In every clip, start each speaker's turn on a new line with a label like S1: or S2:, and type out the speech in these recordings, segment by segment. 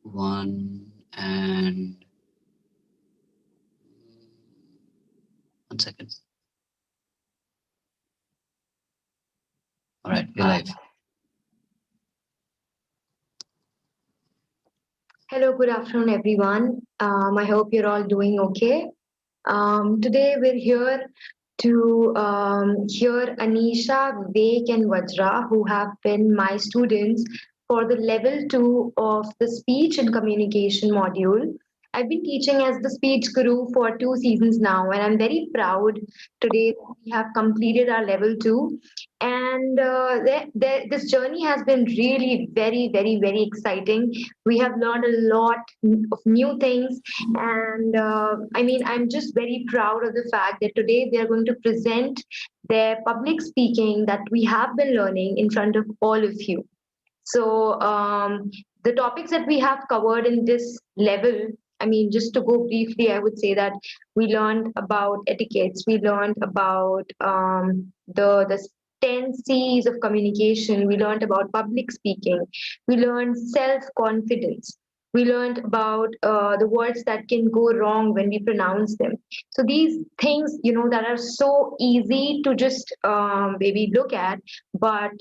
S1: One and 1 second. All right, we're live.
S2: Hello, good afternoon, everyone. I hope you're all doing okay. Today, we're here to hear Anisha, Vivek, and Vajra, who have been my students for the level 2 of the speech and communication module. I've been teaching as the speech guru for 2 seasons now, and I'm very proud today that we have completed our level 2. And this journey has been really very, very, very exciting. We have learned a lot of new things, and I'm just very proud of the fact that today they are going to present their public speaking that we have been learning in front of all of you. So, the topics that we have covered in this level, just to go briefly, I would say that we learned about etiquettes, we learned about the 10 C's of communication, we learned about public speaking, we learned self confidence. We learned about the words that can go wrong when we pronounce them. So these things, that are so easy to just maybe look at, but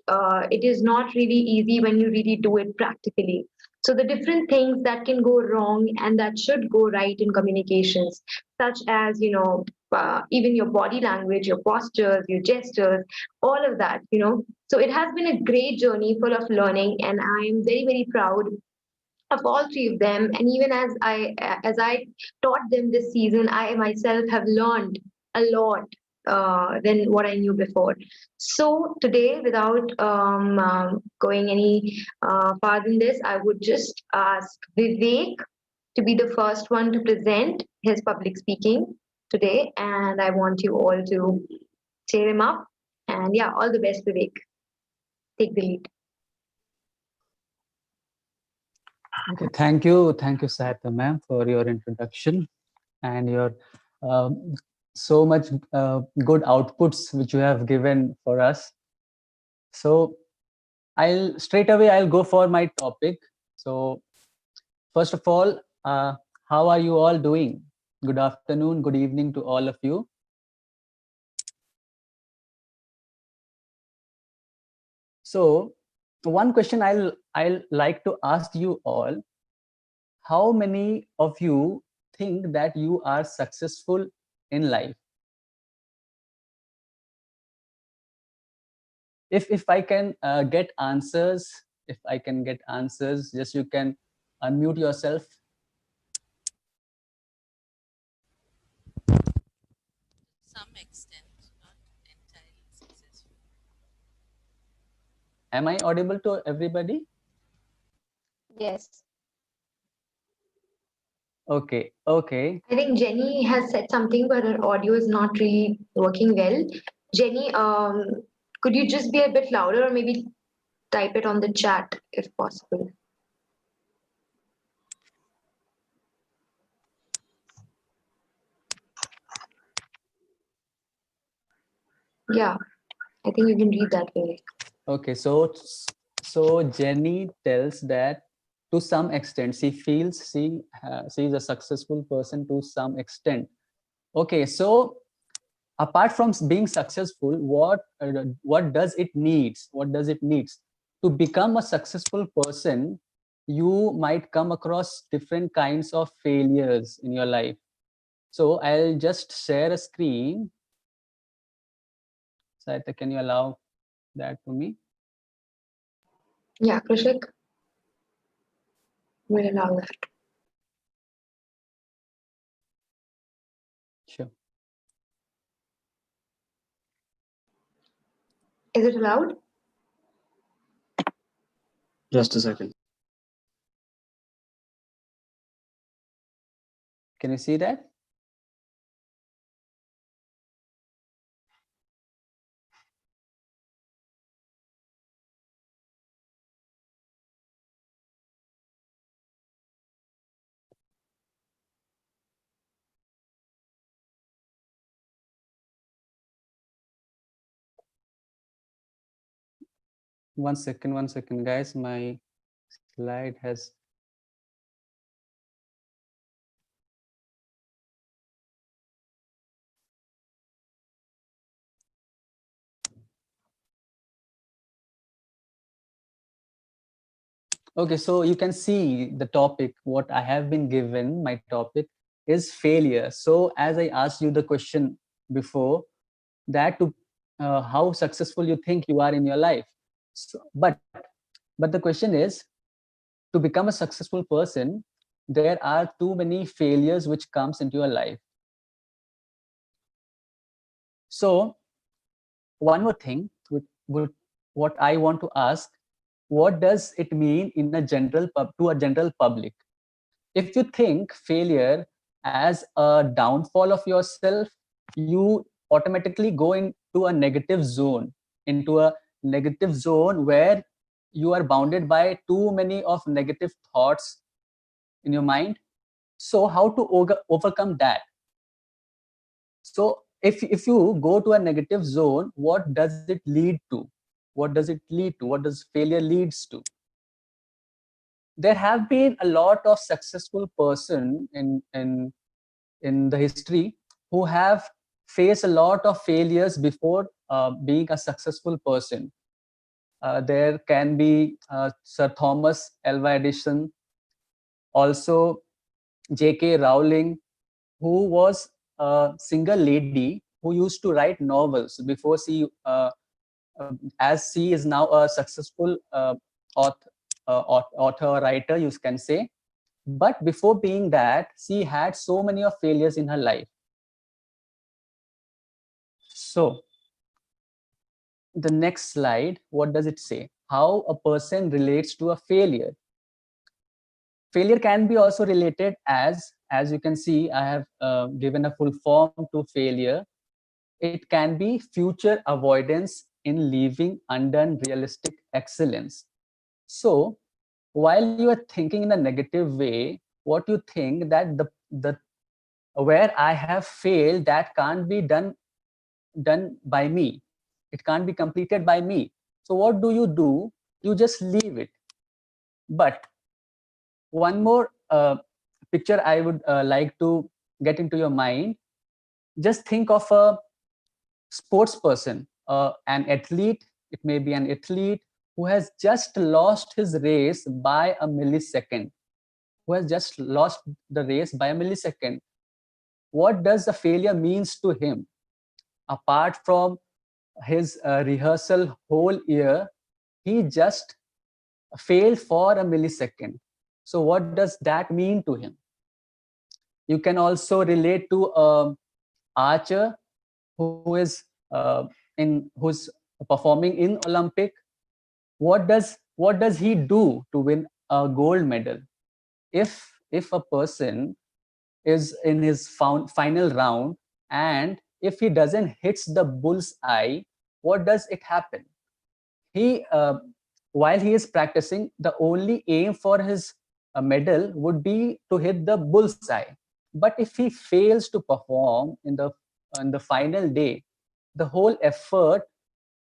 S2: it is not really easy when you really do it practically. So the different things that can go wrong and that should go right in communications, such as even your body language, your postures, your gestures, all of that. So it has been a great journey full of learning, and I am very, very proud of all three of them. And even as I taught them this season, I myself have learned a lot than what I knew before. So today, without going any farther than this, I would just ask Vivek to be the first one to present his public speaking today, and I want you all to cheer him up. And yeah, all the best, Vivek. Take the lead.
S3: Okay, thank you, Sahita ma'am, for your introduction and your um, so much good outputs which you have given for us. So I'll go for my topic. So first of all, how are you all doing? Good afternoon, good evening to all of you. So one question I'll like to ask you all: how many of you think that you are successful in life? If I can get answers, if I can get answers, just you can unmute yourself.
S4: Some extent, not entirely successful.
S3: Am I audible to everybody?
S2: Yes.
S3: Okay.
S2: I think Jenny has said something, but her audio is not really working well. Jenny, could you just be a bit louder or maybe type it on the chat if possible? Yeah, I think you can read that way.
S3: Okay, so Jenny tells that to some extent she feels she is a successful person to some extent. Okay, so apart from being successful, what does it needs? What does it needs to become a successful person? You might come across different kinds of failures in your life. So I'll just share a screen. Saita, can you allow that to me?
S2: Yeah, Krishik, will allow that.
S3: Sure.
S2: Is it allowed?
S1: Just a second.
S3: Can you see that? One second, guys. My slide has Okay, so you can see the topic, what I have been given, my topic is failure. So as I asked you the question before, that to how successful you think you are in your life. So, but the question is, to become a successful person, there are too many failures which comes into your life. So one more thing would what I want to ask, what does it mean in a to a general public? If you think failure as a downfall of yourself, you automatically go into a negative zone, into a negative zone where you are bounded by too many of negative thoughts in your mind. So how to overcome that? So if you go to a negative zone, what does it lead to? What does it lead to? What does failure leads to? There have been a lot of successful person in the history who have faced a lot of failures before being a successful person. There can be Sir Thomas Alva Edison, also J.K. Rowling, who was a single lady who used to write novels before she, as she is now a successful author, author or writer, you can say. But before being that, she had so many of failures in her life. So the next slide, what does it say? How a person relates to a failure. Failure can be also related as you can see, I have given a full form to failure. It can be future avoidance in leaving undone realistic excellence. So while you are thinking in a negative way, what you think that the where I have failed, that can't be done by me. It can't be completed by me. So what do? You just leave it. But one more picture I would like to get into your mind. Just think of a sports person, an athlete. It may be an athlete who has just lost his race by a millisecond, who has just lost the race by a millisecond. What does the failure means to him? Apart from his rehearsal whole year, he just failed for a millisecond. So what does that mean to him? You can also relate to archer who is in who's performing in Olympic. What does he do to win a gold medal? If a person is in his final round, and if he doesn't hits the bull's eye, what does it happen? He while he is practicing, the only aim for his medal would be to hit the bullseye. But if he fails to perform in the final day, the whole effort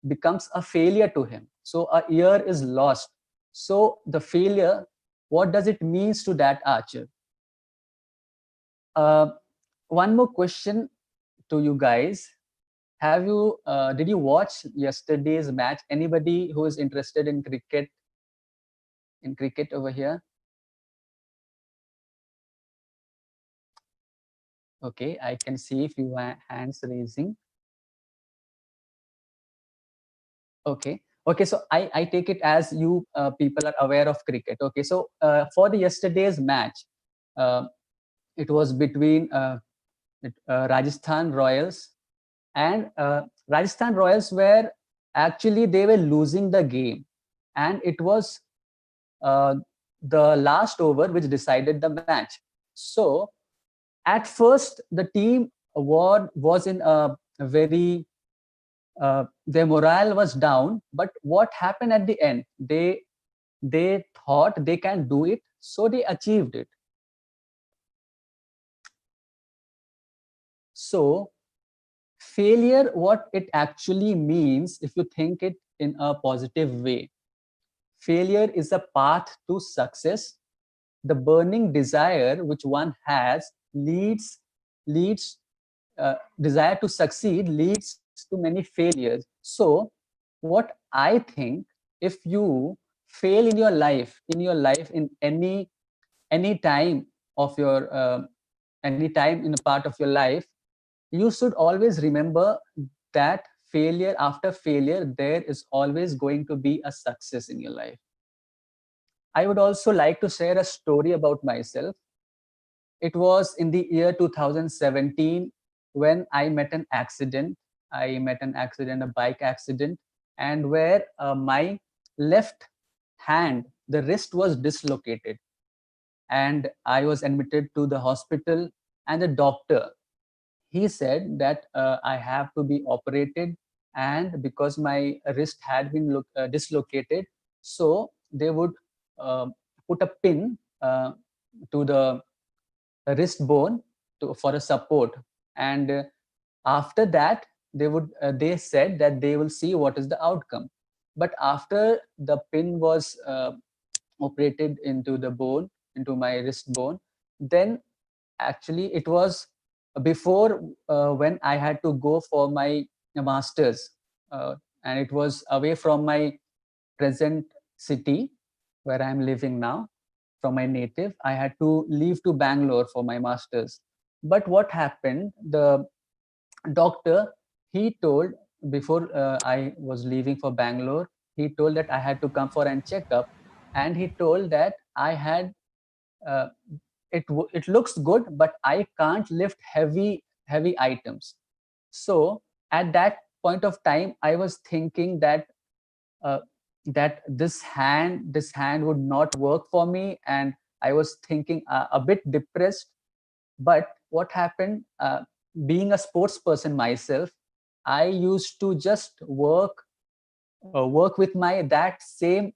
S3: becomes a failure to him. So a year is lost. So the failure, what does it means to that archer? uh, one more question to you guys. Have you did you watch yesterday's match? Anybody who is interested in cricket over here? Okay, I can see if you have hands raising. Okay. Okay, so I take it as you people are aware of cricket. Okay, so for the yesterday's match, uh, it was between Rajasthan Royals, and Rajasthan Royals were actually, they were losing the game, and it was uh, the last over which decided the match. So at first the team was in a very their morale was down. But what happened at the end? They thought they can do it, so they achieved it. So failure, what it actually means, if you think it in a positive way, failure is a path to success. The burning desire which one has leads desire to succeed leads to many failures. So what I think, if you fail in your life, in any time of your any time in a part of your life, you should always remember that failure after failure, there is always going to be a success in your life. I would also like to share a story about myself. It was in the year 2017 when I met an accident. I met an accident, a bike accident, and where my left hand, the wrist was dislocated, and I was admitted to the hospital. And the doctor, he said that I have to be operated, and because my wrist had been dislocated, so they would uh, put a pin to the wrist bone for a support. And after that, they said that they will see what is the outcome. But after the pin was operated into the bone, into my wrist bone, then actually it was before when I had to go for my masters, and it was away from my present city where I'm living now, from my native. I had to leave to Bangalore for my masters. But what happened, the doctor, he told, before I was leaving for Bangalore, he told that I had to come for an checkup. And he told that I had uh, it looks good, but I can't lift heavy items. So at that point of time, I was thinking that uh, this hand would not work for me, and I was thinking a bit depressed. But what happened, being a sports person myself, I used to just work with my that same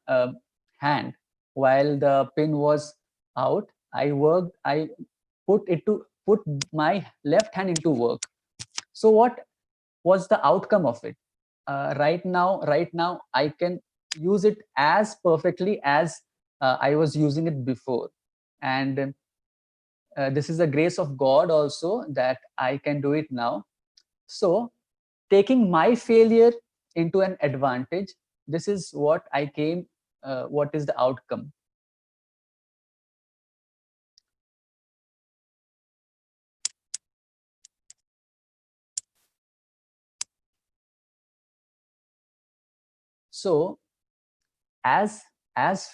S3: hand. While the pin was out, I put my left hand into work. So what was the outcome of it? Right now I can use it as perfectly as I was using it before. And this is the grace of God also, that I can do it now. So taking my failure into an advantage, this is what I came what is the outcome. So as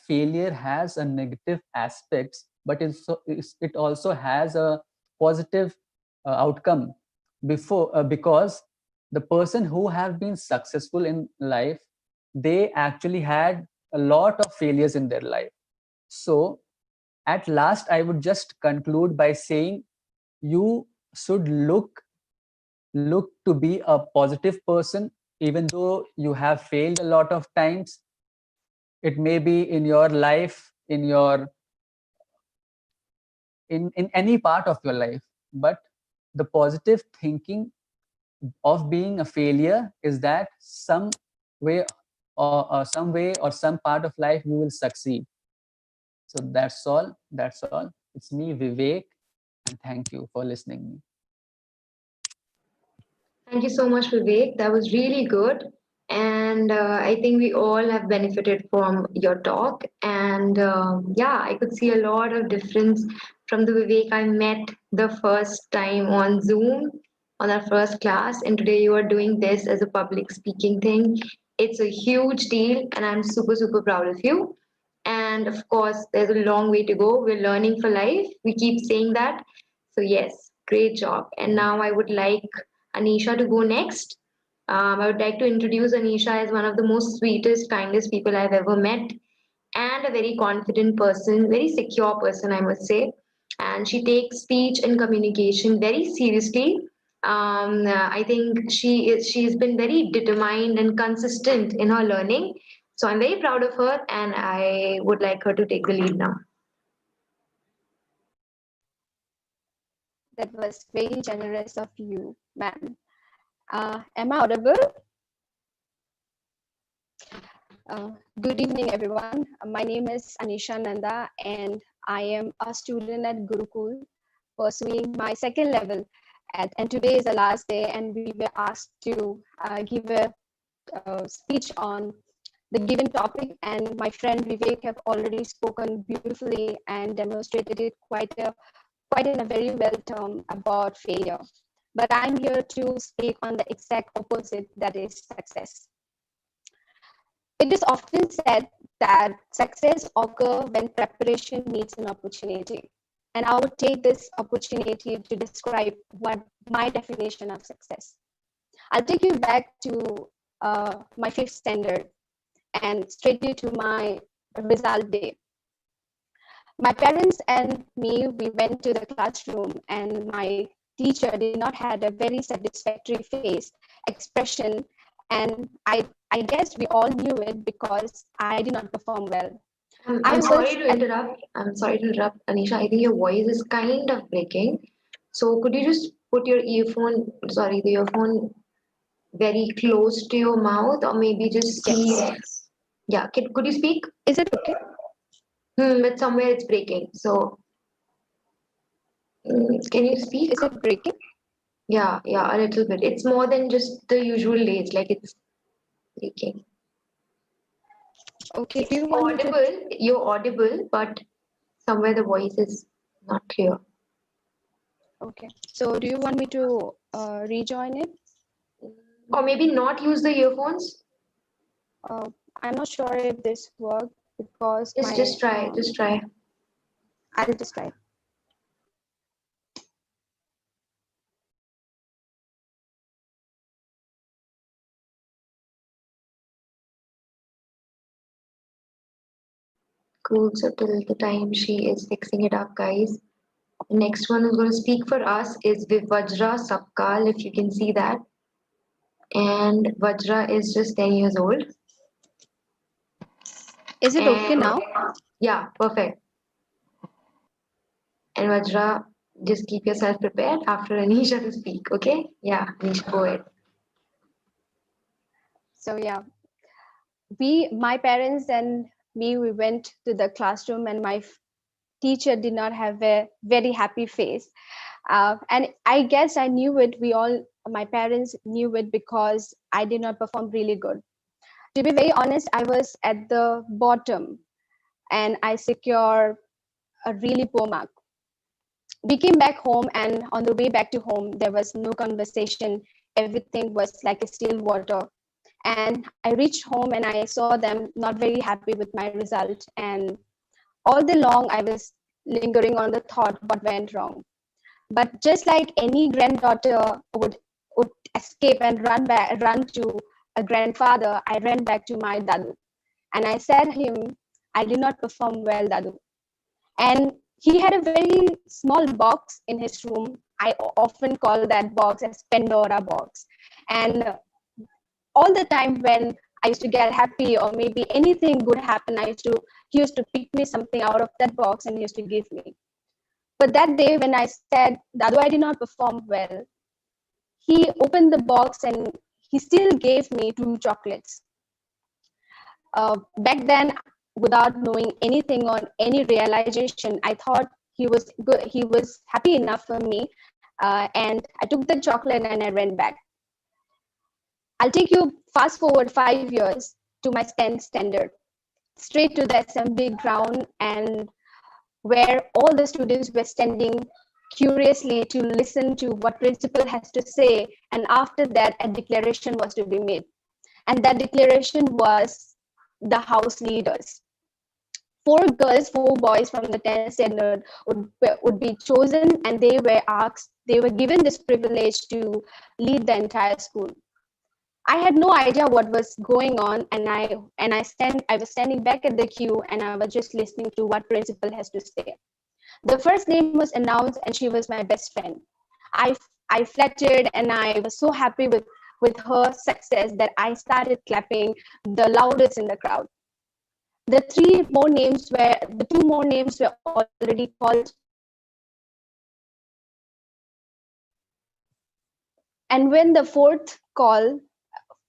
S3: failure has a negative aspects, but it also has a positive outcome, because the person who have been successful in life, they actually had a lot of failures in their life. So at last, I would just conclude by saying, you should look to be a positive person, even though you have failed a lot of times. It may be in your life, in any part of your life. But the positive thinking of being a failure is that way some part of life you will succeed. So that's all. It's me, Vivek, and thank you for listening me.
S2: Thank you so much, Vivek. That was really good. And I think we all have benefited from your talk. And yeah, I could see a lot of difference from the Vivek I met the first time on Zoom on our first class. And today you are doing this as a public speaking thing. It's a huge deal, and I'm super, super proud of you. And of course, there's a long way to go. We're learning for life. We keep saying that. So, yes, great job. And now I would like Anisha to go next. I would like to introduce Anisha as one of the most sweetest, kindest people I've ever met, and a very confident person, very secure person, I must say. And she takes speech and communication very seriously. I think she's been very determined and consistent in her learning. So I'm very proud of her, and I would like her to take the lead now.
S5: That was very generous of you, ma'am. Am I audible? Good evening, everyone. My name is Anisha Nanda, and I am a student at Gurukul, pursuing my second level. And today is the last day, and we were asked to give a speech on the given topic, and my friend Vivek have already spoken beautifully and demonstrated it quite in a very well term about failure. But I'm here to speak on the exact opposite, that is success. It is often said that success occurs when preparation meets an opportunity. And I would take this opportunity to describe what my definition of success. I'll take you back to my fifth standard and straight to my result day. My parents and me, we went to the classroom, and my teacher did not have a very satisfactory face expression, and I guess we all knew it because I did not perform well.
S2: I'm sorry to interrupt. I'm sorry to interrupt, Anisha. I think your voice is kind of breaking. So could you just put your the earphone very close to your mouth, or maybe just see?
S5: Yes.
S2: Yeah, could you speak?
S5: Is it okay?
S2: But somewhere it's breaking. So can you speak?
S5: Is it breaking?
S2: Yeah, a little bit. It's more than just the usual days. Like it's breaking.
S5: Okay, do
S2: It's
S5: you want me to?
S2: audible. You're audible, but somewhere the voice is not clear.
S5: Okay, so do you want me to rejoin it?
S2: Or maybe not use the earphones.
S5: Uh, I'm not sure if this worked because
S2: Just try. Just try.
S5: I'll just try.
S2: Cool. So till the time she is fixing it up, guys. The next one who's going to speak for us is Vajra Sapkal, if you can see that. And Vajra is just 10 years old.
S5: Is it okay
S2: And
S5: now?
S2: yeah, perfect. And Vajra, just keep yourself prepared after Anisha to speak, okay? Yeah, Anisha, go ahead.
S5: So yeah, my parents and me, we went to the classroom, and my teacher did not have a very happy face. And I guess I knew it. My parents knew it because I did not perform really good. To be very honest, I was at the bottom, and I secured a really poor mark. We came back home, and on the way back to home, there was no conversation. Everything was like a still water. And I reached home, and I saw them not very happy with my result. And all day long, I was lingering on the thought what went wrong. But just like any granddaughter would escape and run to a grandfather, I ran back to my dadu, and I said him, I did not perform well, dadu. And he had a very small box in his room. I often call that box as Pandora box. And all the time when I used to get happy or maybe anything good happen, he used to pick me something out of that box and he used to give me. But that day when I said, Dadu, I did not perform well, he opened the box and he still gave me 2 chocolates. Back then, without knowing anything or any realization, I thought he was good. He was happy enough for me, and I took the chocolate and I ran back. I'll take you fast forward 5 years to my 10th standard, straight to the assembly ground, and where all the students were standing curiously to listen to what principal has to say, and after that a declaration was to be made, and that declaration was the house leaders. 4 girls, 4 boys from the 10th standard would be chosen, and they were given this privilege to lead the entire school. I had no idea what was going on, and I was standing back at the queue, and I was just listening to what principal has to say. The first name was announced, and she was my best friend. I I flattered, and I was so happy with her success that I started clapping the loudest in the crowd. The 2 more names were already called, and when the fourth call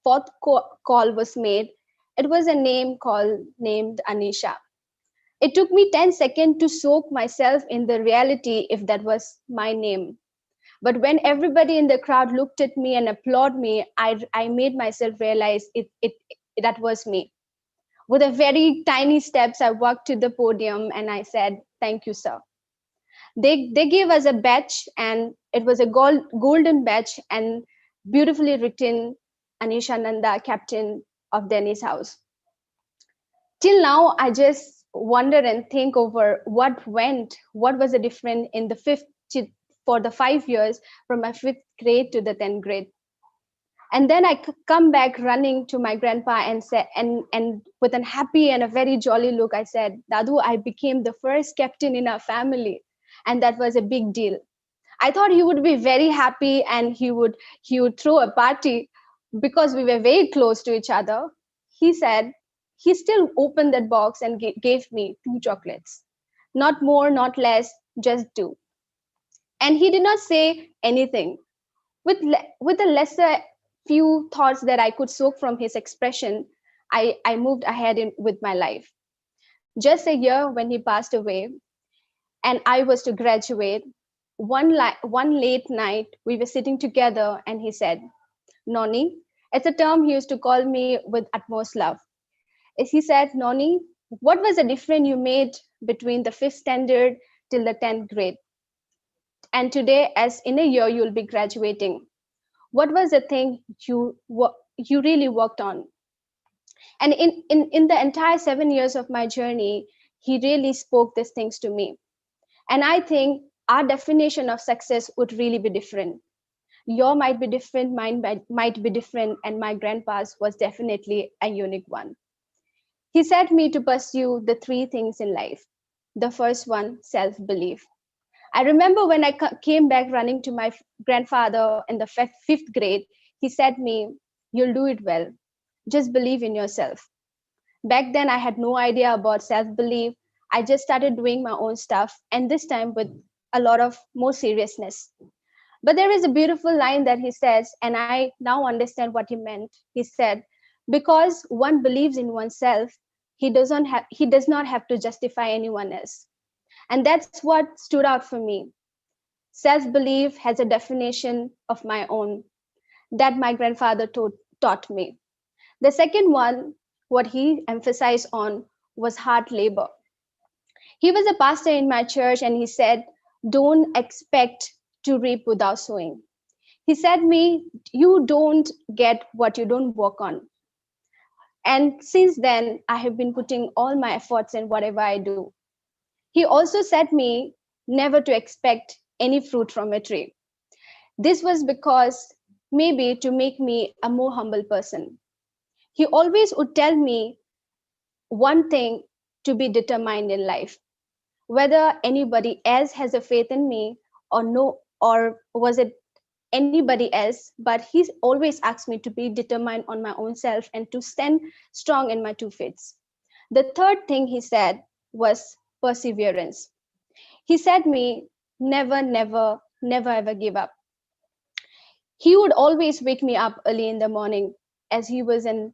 S5: was made, it was a name called named Anisha. It took me 10 seconds to soak myself in the reality if that was my name. But when everybody in the crowd looked at me and applauded me, I made myself realize that was me. With a very tiny steps, I walked to the podium and I said, "Thank you, sir." They gave us a badge, and it was a golden badge and beautifully written, "Anisha Nanda, captain of Dennis House." Till now, I just wonder and think over what was the difference in the for the 5 years from my fifth grade to the 10th grade. And then I come back running to my grandpa and said, and with a happy and a very jolly look, I said, "Dadu, I became the first captain in our family." And that was a big deal. I thought he would be very happy and he would throw a party because we were very close to each other. He said he still opened that box and gave me 2 chocolates. Not more, not less, just two. And he did not say anything. With a lesser few thoughts that I could soak from his expression, I moved ahead with my life. Just a year when he passed away, and I was to graduate, one late night, we were sitting together and he said, "Noni," it's a term he used to call me with utmost love. He said, "Noni, what was the difference you made between the fifth standard till the 10th grade? And today, as in a year, you'll be graduating. What was the thing you really worked on?" And in the entire 7 years of my journey, he really spoke these things to me. And I think our definition of success would really be different. Your might be different, mine might be different, and my grandpa's was definitely a unique one. He said me to pursue the 3 things in life. The first one, self-belief. I remember when I came back running to my grandfather in the fifth grade, he said me, "You'll do it well. Just believe in yourself." Back then, I had no idea about self-belief. I just started doing my own stuff, and this time with a lot of more seriousness. But there is a beautiful line that he says, and I now understand what he meant. He said, "Because one believes in oneself, he does not have to justify anyone else." And that's what stood out for me. Self-belief has a definition of my own that my grandfather taught me. The second one, what he emphasized on, was hard labor. He was a pastor in my church and he said, "Don't expect to reap without sowing." He said me, "You don't get what you don't work on." And since then, I have been putting all my efforts in whatever I do. He also said me never to expect any fruit from a tree. This was because maybe to make me a more humble person. He always would tell me one thing, to be determined in life. Whether anybody else has a faith in me or no, or was it anybody else, but he always asked me to be determined on my own self and to stand strong in my 2 feet. The third thing he said was perseverance. He said me, never, never, never ever give up. He would always wake me up early in the morning. As he was an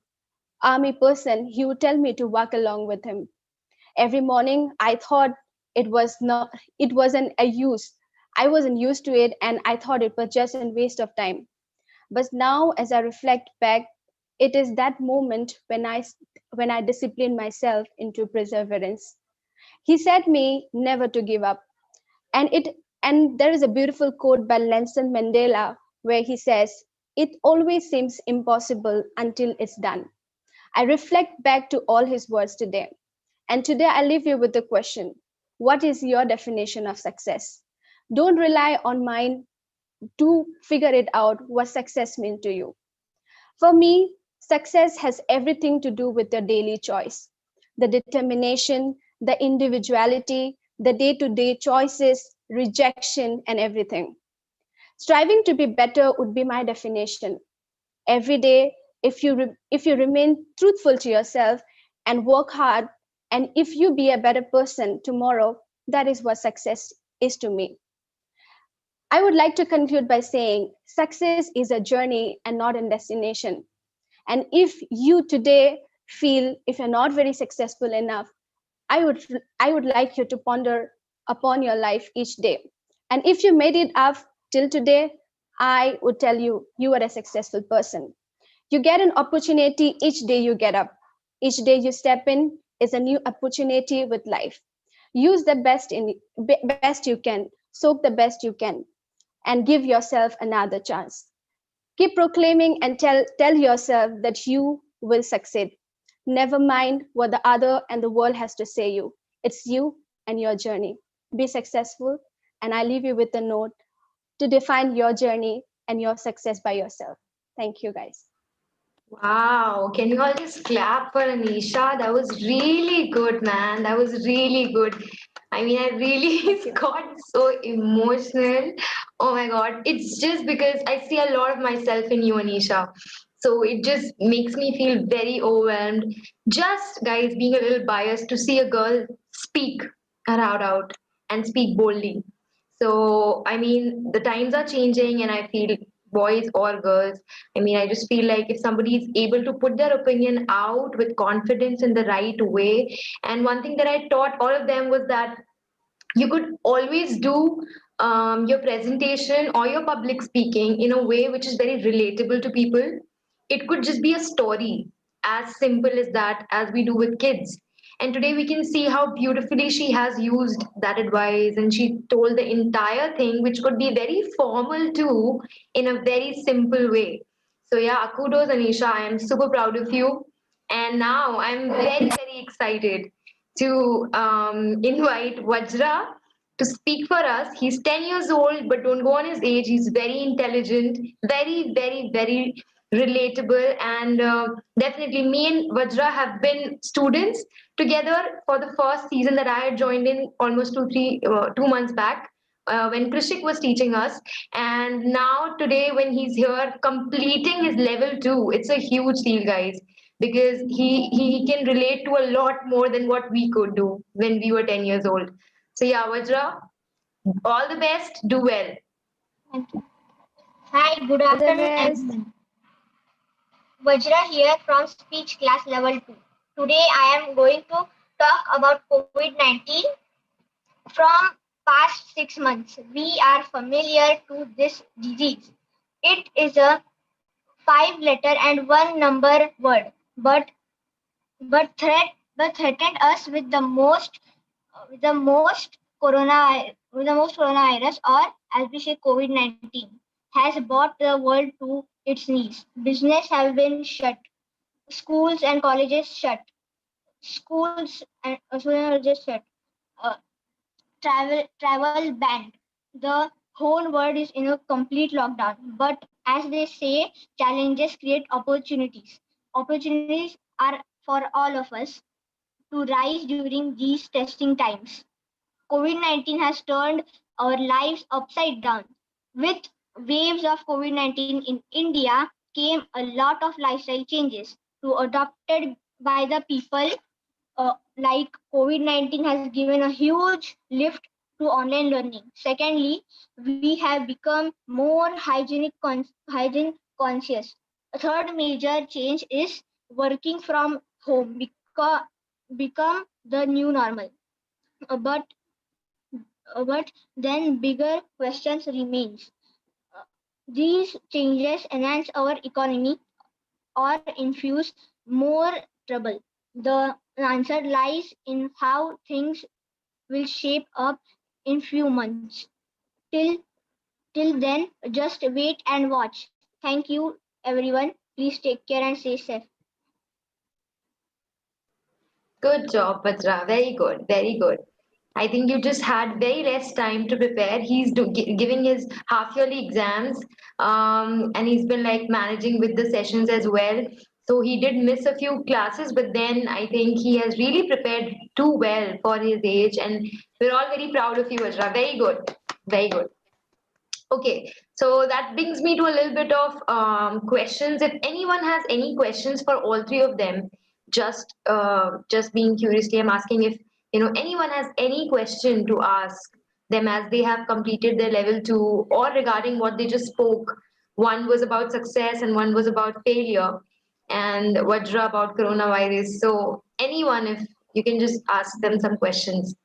S5: army person, he would tell me to walk along with him. Every morning, I thought it wasn't a use. I wasn't used to it, and I thought it was just a waste of time. But now, as I reflect back, it is that moment when I discipline myself into perseverance. He said me never to give up, and there is a beautiful quote by Nelson Mandela where he says, "It always seems impossible until it's done." I reflect back to all his words today. And today I leave you with the question, what is your definition of success? Don't rely on mine to figure it out what success means to you. For me, success has everything to do with your daily choice, the determination, the individuality, the day-to-day choices, rejection, and everything. Striving to be better would be my definition. Every day, if you remain truthful to yourself and work hard, and if you be a better person tomorrow, that is what success is to me. I would like to conclude by saying success is a journey and not a destination. And if you today feel if you're not very successful enough, I would like you to ponder upon your life each day. And if you made it up till today, I would tell you you are a successful person. You get an opportunity each day you get up. Each day you step in is a new opportunity with life. Use the best you can, soak the best you can, and give yourself another chance. Keep proclaiming and tell yourself that you will succeed. Never mind what the other and the world has to say you. It's you and your journey. Be successful, and I leave you with a note to define your journey and your success by yourself. Thank you, guys.
S2: Wow, can you all just clap for Anisha? That was really good, man. That was really good. I mean, I really
S5: Thank you.
S2: got so emotional. Oh my God. It's just because I see a lot of myself in you, Anisha. So it just makes me feel very overwhelmed. Just, guys, being a little biased to see a girl speak aloud out and speak boldly. So, I mean, the times are changing, and I feel boys or girls, I mean, I just feel like if somebody is able to put their opinion out with confidence in the right way, and one thing that I taught all of them was that you could always do your presentation or your public speaking in a way which is very relatable to people. It could just be a story, as simple as that, as we do with kids. And today we can see how beautifully she has used that advice, and she told the entire thing, which could be very formal too, in a very simple way. So, yeah, kudos, Anisha. I am super proud of you. And now I'm very, very excited to invite Vajra to speak for us. He's 10 years old, but don't go on his age. He's very intelligent, very, very, very relatable. And definitely, me and Vajra have been students together for the first season that I had joined in almost 2 months back. When Krishik was teaching us, and now today when he's here completing his level 2, it's a huge deal, guys, because he can relate to a lot more than what we could do when we were 10 years old. So yeah, Vajra, all the best. Do well.
S6: Thank you. Hi, good
S5: All the
S6: afternoon,
S5: best.
S6: everyone. Vajra here from Speech Class Level 2. Today I am going to talk about COVID 19 from past 6 months. We are familiar to this disease. It is a 5 letter and one number word, but threatened us with the most coronavirus, or as we say COVID-19, has brought the world to its knees. Business have been shut, schools and colleges shut, colleges shut, uh, travel banned. The whole world is in a complete lockdown. But as they say, challenges create opportunities. Opportunities are for all of us to rise during these testing times. COVID 19 has turned our lives upside down. With waves of COVID 19 in India came a lot of lifestyle changes to adopted by the people. Like COVID 19 has given a huge lift to online learning. Secondly, we have become more hygiene conscious. A third major change is working from home become the new normal. Uh, but but then bigger questions remains. Uh, These changes enhance our economy or infuse more trouble. The answer lies in how things will shape up in few months. Till till then, just wait and watch. Thank you, everyone. Please take care and stay safe.
S2: Good job, Vajra. Very good. Very good. I think you just had very less time to prepare. He's giving his half yearly exams, and he's been like managing with the sessions as well. So he did miss a few classes, but then I think he has really prepared too well for his age, and we're all very proud of you, Vajra. Very good. Very good. Okay, so that brings me to a little bit of questions. If anyone has any questions for all three of them, just being curiously, I'm asking if anyone has any question to ask them as they have completed their level 2, or regarding what they just spoke. One was about success and one was about failure, and Vajra about coronavirus. So anyone, if you can just ask them some questions.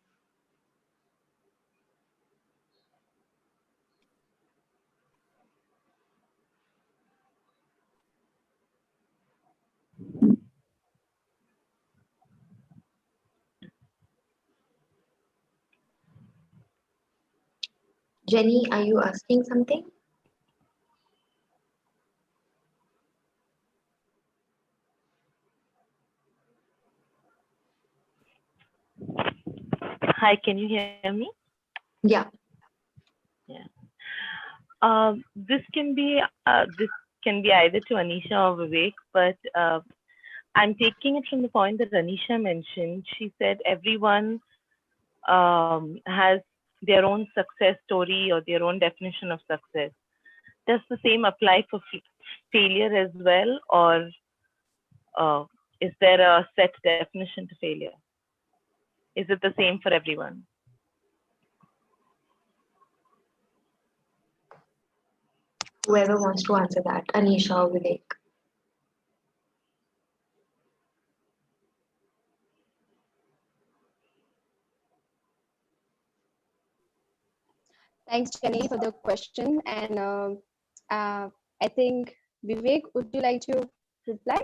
S2: Jenny, are you asking something?
S7: Hi, can you hear me?
S2: Yeah.
S7: Yeah. This can be either to Anisha or Vivek, but I'm taking it from the point that Anisha mentioned. She said everyone has their own success story or their own definition of success. Does the same apply for failure as well, or is there a set definition to failure? Is it the same for everyone?
S2: Whoever wants to answer that, Anisha or Vivek.
S5: Thanks, Jenny, for the question. And I think, Vivek, would you like to reply?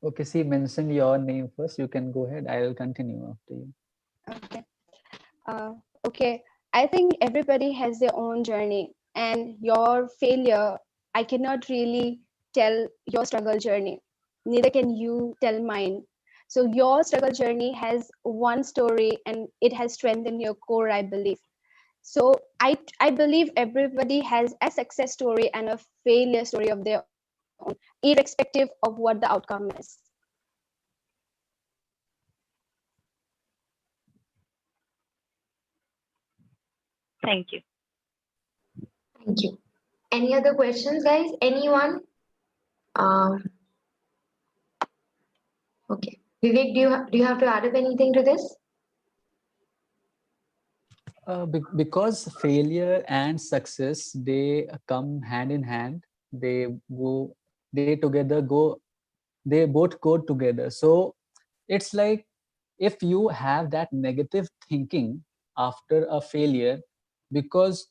S3: Okay, see, mention your name first. You can go ahead. I will continue after you.
S5: Okay. Uh, okay. I think everybody has their own journey, and your failure, I cannot really tell your struggle journey. Neither can you tell mine. So your struggle journey has one story, and it has strengthened your core, I believe. So I believe everybody has a success story and a failure story of their own, irrespective of what the outcome is.
S7: Thank you.
S2: Thank you. Any other questions, guys? Anyone? Um, okay. Vivek, do you have to add up anything to this?
S3: Because failure and success, they come hand in hand. They together go, they both go together. So it's like, if you have that negative thinking after a failure, because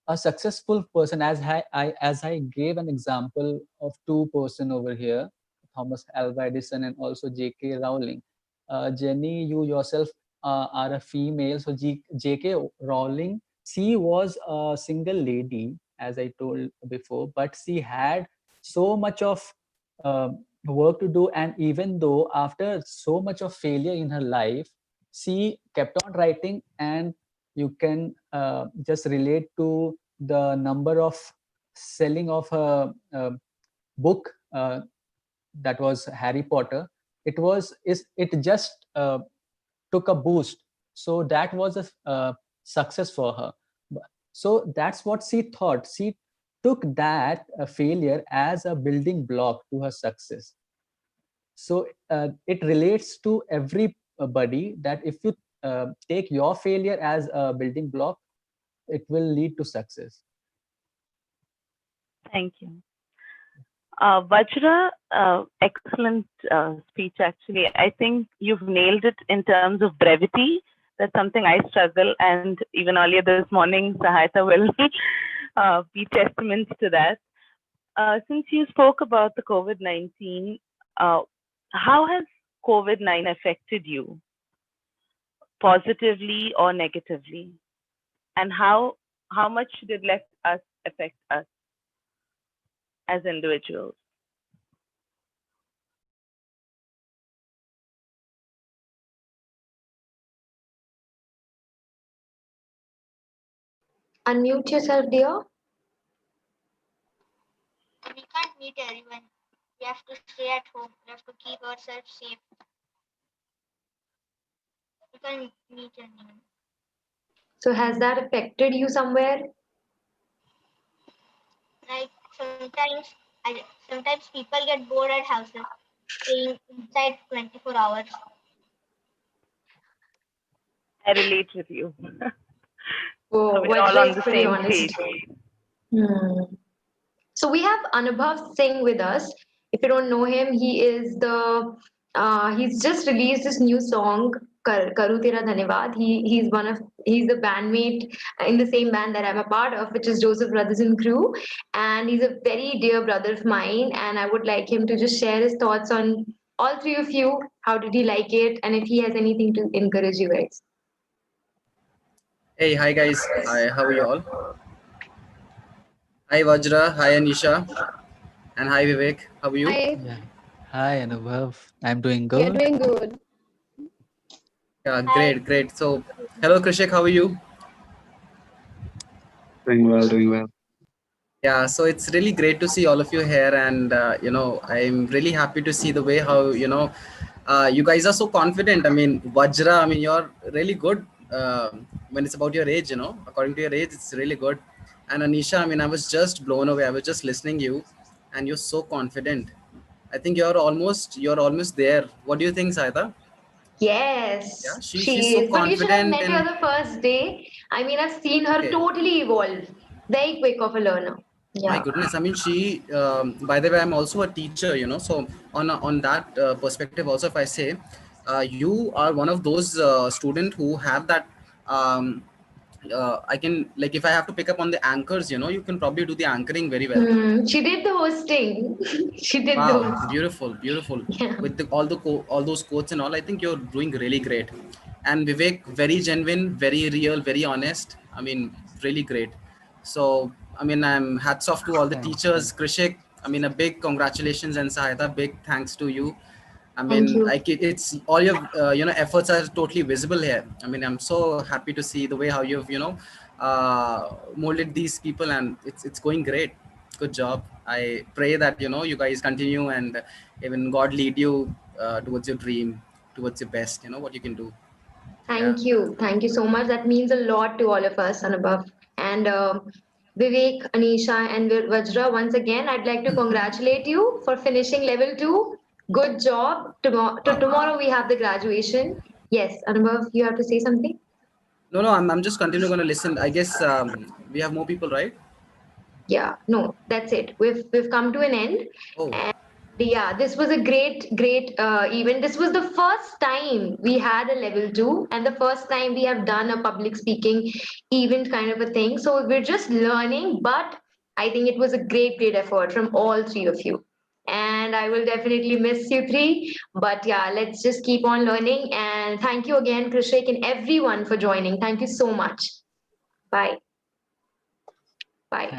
S3: a successful person, as I gave an example of two person over here, Thomas Alva Edison and also J.K. Rowling. Jenny, you yourself are a female, so J.K. Rowling, she was a single lady, as I told before, but she had so much of uh, work to do, and even though after so much of failure in her life, she kept on writing. And you can just relate to the number of selling of a book, that was Harry Potter. It just took a boost, so that was a success for her. So that's what she thought. She took that failure as a building block to her success. So it relates to everybody, that if you take your failure as a building block, it will lead to success.
S7: Thank you. Vajra, excellent speech actually. I think you've nailed it in terms of brevity. That's something I struggle, and even earlier this morning, Sahayata will be testament to that. Since you spoke about the COVID-19, how has COVID-19 affected you, positively or negatively? And how much did it let us affect us as individuals?
S2: Unmute yourself, dear.
S6: We can't meet everyone. We have to stay at home. We have to keep ourselves safe. We can't meet anyone.
S2: So has that affected you somewhere?
S6: Like sometimes people get bored at houses, staying inside 24 hours.
S7: I relate with you.
S2: Oh,
S7: We're
S2: Vajra
S7: all on
S2: is
S7: the
S2: pretty
S7: same
S2: honest.
S7: page.
S2: So we have Anubhav Singh with us. If you don't know him, he's just released this new song, Karu Tera Dhanyavad. He's the bandmate in the same band that I'm a part of, which is Joseph Brothers and Crew, and he's a very dear brother of mine. And I would like him to just share his thoughts on all three of you. How did he like it, and if he has anything to encourage you guys?
S8: Hey, hi guys. Hi, how are you all? Hi Vajra, hi Anisha, and hi Vivek. How are you?
S5: Hi,
S3: Yeah. Hi, Anubhav. I'm doing
S5: we are
S3: good.
S5: doing good.
S8: Yeah,
S6: Hi.
S8: great, great. So, hello Krishik, how are you?
S1: Doing well, doing well.
S8: Yeah, so it's really great to see all of you here, and I'm really happy to see the way how you guys are so confident. I mean, Vajra, I mean, you're really good when it's about your age. According to your age, it's really good. And Anisha, I mean, I was just blown away. I was just listening you, and you're so confident. I think you're almost there. What do you think, Saida? Yeah,
S2: Yes,
S8: she's
S2: she
S8: so
S2: is. But you should have
S8: confident
S2: met her
S8: in.
S2: the first day. I mean, I've seen her
S8: Okay.
S2: totally evolve. Very quick of a learner.
S8: My
S2: Yeah.
S8: goodness, I mean, she. By the way, I'm also a teacher. So on that perspective, also, if I say, you are one of those student who have that. Um, I can, like, if I have to pick up on the anchors, you can probably do the anchoring very well.
S2: She did the hosting. She did the
S8: Wow,
S2: host.
S8: beautiful, beautiful.
S2: Yeah.
S8: With all those quotes and all, I think you're doing really great. And Vivek, very genuine, very real, very honest. I mean, really great. So, I mean, I'm hats off to all the
S3: Thanks,
S8: teachers.
S3: thanks.
S8: Krishik, I mean, a big congratulations, and Sahita, big thanks to you. I
S2: Thank
S8: mean,
S2: you.
S8: like it's all your efforts are totally visible here. I mean, I'm so happy to see the way how you've molded these people, and it's going great. Good job. I pray that you guys continue, and even God lead you towards your dream, towards your best. What you can do. Yeah.
S2: Thank you. Thank you so much. That means a lot to all of us and above. And Vivek, Anisha, and Vajra, once again, I'd like to congratulate you for finishing level 2. Good job. Tomorrow we have the graduation. Yes, Anubhav, you have to say something?
S8: No, I'm just continuing going to listen. I guess we have more people, right?
S2: Yeah, no, that's it. We've come to an end.
S8: Oh,
S2: And yeah, this was a great event. This was the first time we had a level 2 and the first time we have done a public speaking event kind of a thing. So we're just learning, but I think it was a great effort from all three of you. And I will definitely miss you three. But yeah, let's just keep on learning. And thank you again, Krishik, and everyone for joining. Thank you so much. Bye. Bye.